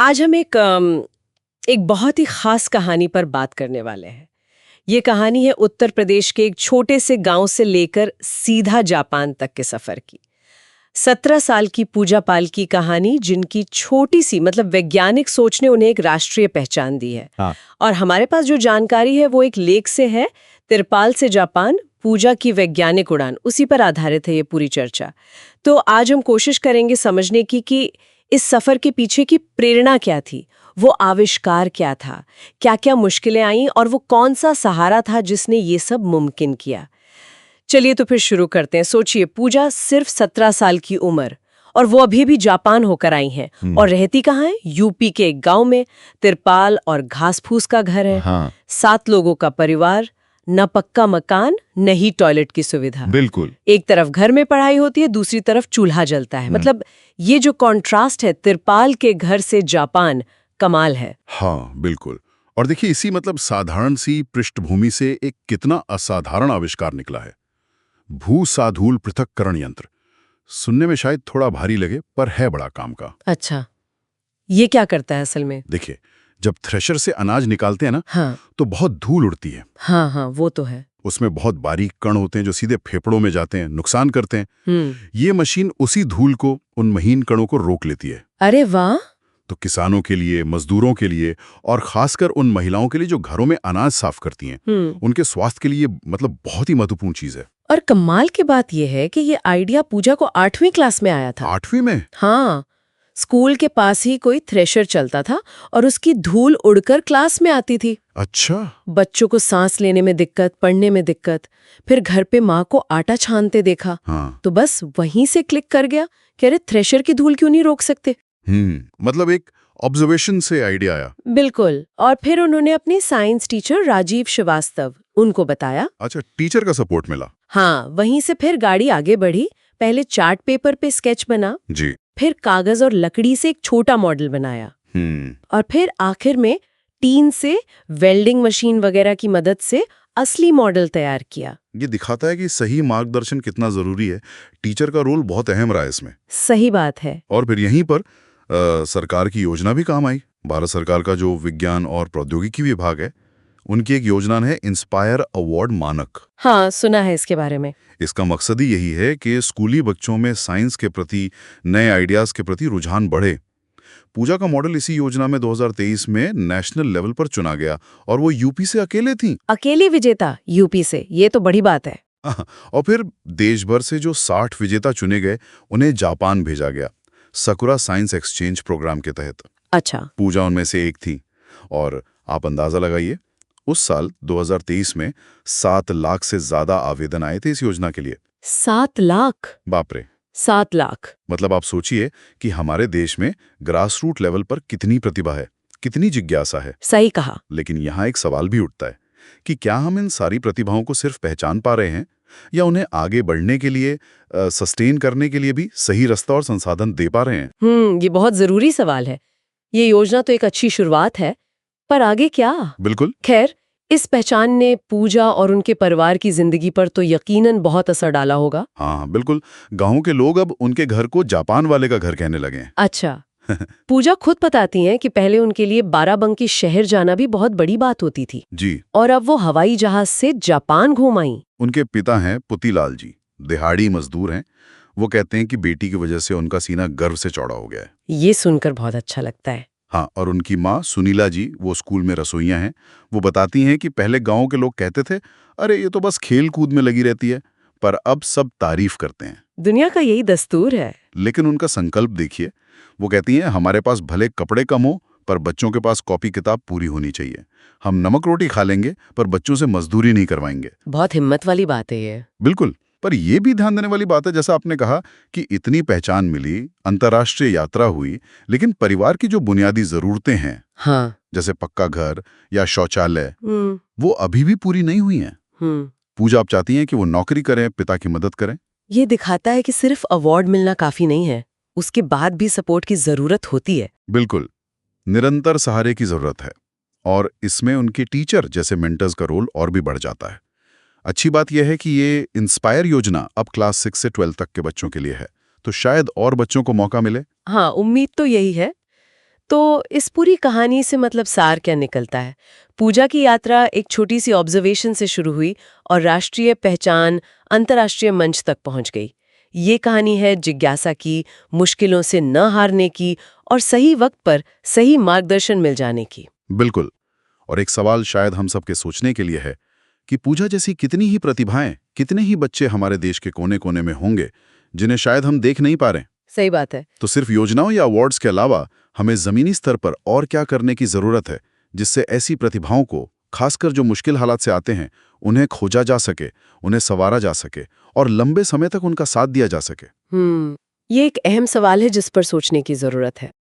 आज हम एक बहुत ही खास कहानी पर बात करने वाले हैं। ये कहानी है उत्तर प्रदेश के एक छोटे से गांव से लेकर सीधा जापान तक के सफर की। 17 साल की पूजा पाल की कहानी, जिनकी छोटी सी मतलब वैज्ञानिक सोच ने उन्हें एक राष्ट्रीय पहचान दी है। हाँ। और हमारे पास जो जानकारी है वो एक लेख से है, तिरपाल से जापान, पूजा की वैज्ञानिक उड़ान, उसी पर आधारित है ये पूरी चर्चा। तो आज हम कोशिश करेंगे समझने की कि इस सफर के पीछे की प्रेरणा क्या थी, वो आविष्कार क्या था, क्या-क्या मुश्किलें आईं और वो कौन सा सहारा था जिसने ये सब मुमकिन किया। चलिए तो फिर शुरू करते हैं। सोचिए, पूजा सिर्फ 17 साल की उम्र, और वो अभी भी जापान होकर आई हैं। और रहती कहाँ है? यूपी के एक गांव में। तिरपाल और घास फूस का घर है। हाँ। 7 लोगों का परिवार, न पक्का मकान, न ही टॉयलेट की सुविधा। बिल्कुल। एक तरफ घर में पढ़ाई होती है, दूसरी तरफ चूल्हा जलता है। मतलब ये जो कॉन्ट्रास्ट है तिरपाल के घर से जापान, कमाल है। हाँ बिल्कुल। और देखिए, इसी मतलब साधारण सी पृष्ठभूमि से एक कितना असाधारण आविष्कार निकला है। भू साधूल पृथक्करण यंत्र। सुनने में शायद थोड़ा भारी लगे, पर है बड़ा काम का। अच्छा, ये क्या करता है असल में? देखिए, जब थ्रेशर से अनाज निकालते हैं ना, हाँ तो बहुत धूल उड़ती है। हाँ हाँ, वो तो है। उसमें बहुत बारीक कण होते हैं जो सीधे फेफड़ों में जाते हैं, नुकसान करते हैं। ये मशीन उसी धूल को, उन महीन कणों को रोक लेती है। अरे वाह! तो किसानों के लिए, मजदूरों के लिए, और खासकर उन महिलाओं के लिए जो घरों में अनाज साफ करती हैं, उनके स्वास्थ्य के लिए मतलब बहुत ही महत्वपूर्ण चीज है। और कमाल की बात यह है कि ये आइडिया पूजा को 8वीं क्लास में आया था। 8वीं में? हाँ, स्कूल के पास ही कोई थ्रेशर चलता था और उसकी धूल उड़कर क्लास में आती थी। अच्छा। बच्चों को सांस लेने में दिक्कत, पढ़ने में दिक्कत। फिर घर पे माँ को आटा छानते देखा। हाँ। तो बस वहीं से क्लिक कर गया कि अरे, थ्रेशर की धूल क्यों नहीं रोक सकते। मतलब एक ऑब्जर्वेशन से आइडिया आया। बिल्कुल। और फिर उन्होंने अपनी साइंस टीचर राजीव श्रीवास्तव, उनको बताया। अच्छा, टीचर का सपोर्ट मिला। हाँ, वहीं से फिर गाड़ी आगे बढ़ी। पहले चार्ट पेपर पे स्केच बना, जी। फिर कागज और लकड़ी से एक छोटा मॉडल बनाया, और फिर आखिर में टीन से वेल्डिंग मशीन वगैरह की मदद से असली मॉडल तैयार किया। ये दिखाता है कि सही मार्गदर्शन कितना जरूरी है। टीचर का रोल बहुत अहम रहा है इसमें। सही बात है। और फिर यहीं पर सरकार की योजना भी काम आई। भारत सरकार का जो विज्ञान और प्रौद्योगिकी विभाग है, उनकी एक योजना है इंस्पायर अवार्ड मानक। हाँ, सुना है इसके बारे में। इसका मकसद ही यही है कि स्कूली बच्चों में साइंस के प्रति, नए आइडियाज के प्रति रुझान बढ़े। पूजा का मॉडल इसी योजना में 2023 में नेशनल लेवल पर चुना गया, और वो यूपी से अकेले थी। अकेली विजेता यूपी से, ये तो बड़ी बात है। और फिर देश भर से जो 60 विजेता चुने गए, उन्हें जापान भेजा गया, सकुरा साइंस एक्सचेंज प्रोग्राम के तहत। अच्छा। पूजा उनमें से एक थी। और आप अंदाजा लगाइए, उस साल 2023 में 7 लाख से ज्यादा आवेदन आए थे इस योजना के लिए। 7 लाख? बाप रे। 7 लाख! मतलब आप सोचिए कि हमारे देश में ग्रास रूट लेवल पर कितनी प्रतिभा है, कितनी जिज्ञासा है। सही कहा। लेकिन यहाँ एक सवाल भी उठता है कि क्या हम इन सारी प्रतिभाओं को सिर्फ पहचान पा रहे हैं, या उन्हें आगे बढ़ने के लिए, सस्टेन करने के लिए भी सही रास्ता और संसाधन दे पा रहे हैं? ये बहुत जरूरी सवाल है। ये योजना तो एक अच्छी शुरुआत है, पर आगे क्या? बिल्कुल। खैर, इस पहचान ने पूजा और उनके परिवार की जिंदगी पर तो यकीनन बहुत असर डाला होगा। हाँ बिल्कुल। गाँव के लोग अब उनके घर को जापान वाले का घर कहने लगे हैं। अच्छा। पूजा खुद बताती हैं कि पहले उनके लिए बाराबंकी शहर जाना भी बहुत बड़ी बात होती थी। जी। और अब वो हवाई जहाज से जापान घूम आई। उनके पिता हैं पुतीलाल जी, दिहाड़ी मजदूर हैं। वो कहते हैं कि बेटी की वजह से उनका सीना गर्व से चौड़ा हो गया है। ये सुनकर बहुत अच्छा लगता है। हाँ, और उनकी माँ सुनीला जी, वो स्कूल में रसोइयाँ हैं। वो बताती हैं कि पहले गांव के लोग कहते थे, अरे ये तो बस खेल कूद में लगी रहती है, पर अब सब तारीफ करते हैं। दुनिया का यही दस्तूर है। लेकिन उनका संकल्प देखिए। वो कहती हैं, हमारे पास भले कपड़े कम हो, पर बच्चों के पास कॉपी किताब पूरी होनी चाहिए। हम नमक रोटी खा लेंगे, पर बच्चों से मजदूरी नहीं करवाएंगे। बहुत हिम्मत वाली बात है ये। बिल्कुल। पर यह भी ध्यान देने वाली बात है, जैसा आपने कहा, कि इतनी पहचान मिली, अंतर्राष्ट्रीय यात्रा हुई, लेकिन परिवार की जो बुनियादी जरूरतें हैं, हाँ, जैसे पक्का घर या शौचालय, वो अभी भी पूरी नहीं हुई हैं। पूजा आप चाहती हैं कि वो नौकरी करें, पिता की मदद करें। ये दिखाता है कि सिर्फ अवार्ड मिलना काफी नहीं है, उसके बाद भी सपोर्ट की जरूरत होती है। बिल्कुल। निरंतर सहारे की जरूरत है, और इसमें उनके टीचर जैसे मेंटर्स का रोल और भी बढ़ जाता है। अच्छी बात यह है कि ये इंस्पायर योजना अब क्लास 6 से 12 तक के बच्चों के लिए है, तो शायद और बच्चों को मौका मिले। हाँ, उम्मीद तो यही है। तो इस पूरी कहानी से मतलब सार क्या निकलता है? पूजा की यात्रा एक छोटी सी ऑब्जर्वेशन से शुरू हुई और राष्ट्रीय पहचान अंतर्राष्ट्रीय मंच तक पहुंच गई। ये कहानी है जिज्ञासा की, मुश्किलों से न हारने की और सही वक्त पर सही मार्गदर्शन मिल जाने की। बिल्कुल। और एक सवाल शायद हम सबके सोचने के लिए है कि पूजा जैसी कितनी ही प्रतिभाएं, कितने ही बच्चे हमारे देश के कोने-कोने में होंगे, जिन्हें शायद हम देख नहीं पा रहे। सही बात है। तो सिर्फ योजनाओं या अवार्ड्स के अलावा हमें जमीनी स्तर पर और क्या करने की जरूरत है, जिससे ऐसी प्रतिभाओं को, खासकर जो मुश्किल हालात से आते हैं, उन्हें खोजा जा सके, उन्हें संवारा जा सके और लंबे समय तक उनका साथ दिया जा सके। ये एक अहम सवाल है जिस पर सोचने की जरूरत है।